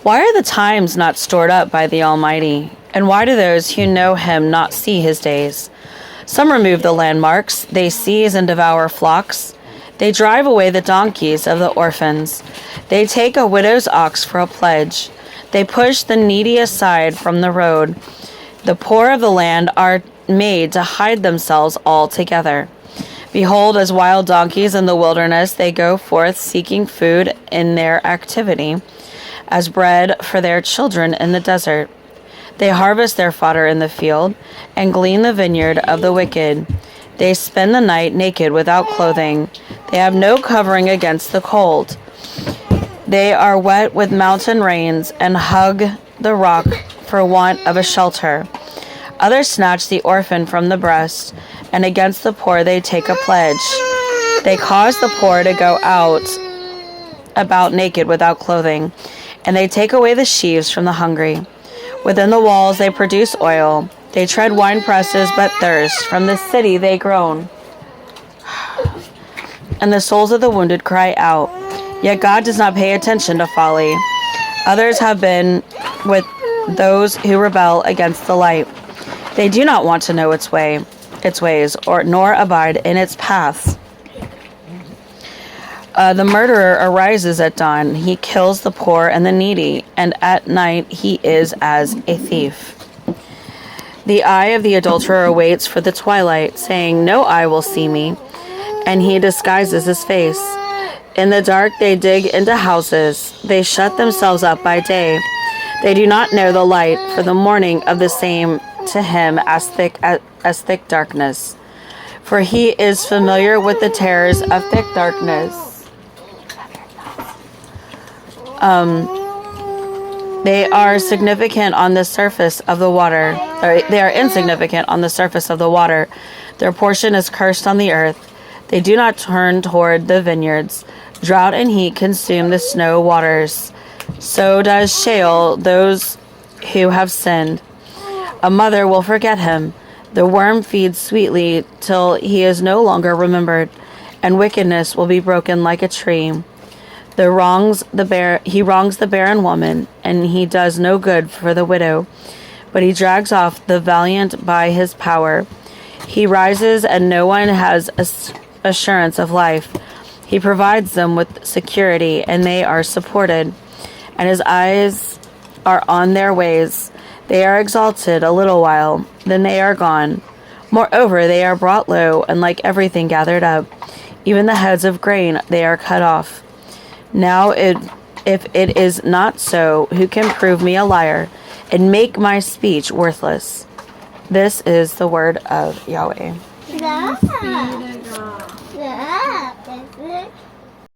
Why are the times not stored up by the Almighty? And why do those who know him not see his days? Some remove the landmarks. They seize and devour flocks. They drive away the donkeys of the orphans. They take a widow's ox for a pledge. They push the needy aside from the road. The poor of the land are made to hide themselves altogether. Behold, as wild donkeys in the wilderness, they go forth seeking food in their activity, as bread for their children in the desert. They harvest their fodder in the field and glean the vineyard of the wicked. They spend the night naked without clothing. They have no covering against the cold. They are wet with mountain rains and hug the rock for want of a shelter. Others snatch the orphan from the breast, and against the poor they take a pledge. They cause the poor to go about naked without clothing, and they take away the sheaves from the hungry. Within the walls they produce oil. They tread wine presses but thirst. From the city they groan, and the souls of the wounded cry out. Yet God does not pay attention to folly. Others have been with those who rebel against the light. They do not want to know its ways, nor abide in its paths. The murderer arises at dawn. He kills the poor and the needy, and at night he is as a thief. The eye of the adulterer waits for the twilight, saying, "No eye will see me," and he disguises his face. In the dark they dig into houses. They shut themselves up by day. They do not know the light, for the morning of the same to him as thick darkness. For he is familiar with the terrors of thick darkness. They are significant on the surface of the water. They are insignificant on the surface of the water. Their portion is cursed on the earth. They do not turn toward the vineyards. Drought and heat consume the snow waters. So does Sheol those who have sinned. A mother will forget him. The worm feeds sweetly till he is no longer remembered, and wickedness will be broken like a tree. He wrongs the barren woman, and he does no good for the widow, but he drags off the valiant by his power. He rises, and no one has assurance of life. He provides them with security, and they are supported, and his eyes are on their ways. They are exalted a little while, then they are gone. Moreover, they are brought low, and like everything gathered up, even the heads of grain, they are cut off. Now, if it is not so, who can prove me a liar and make my speech worthless? This is the word of Yahweh.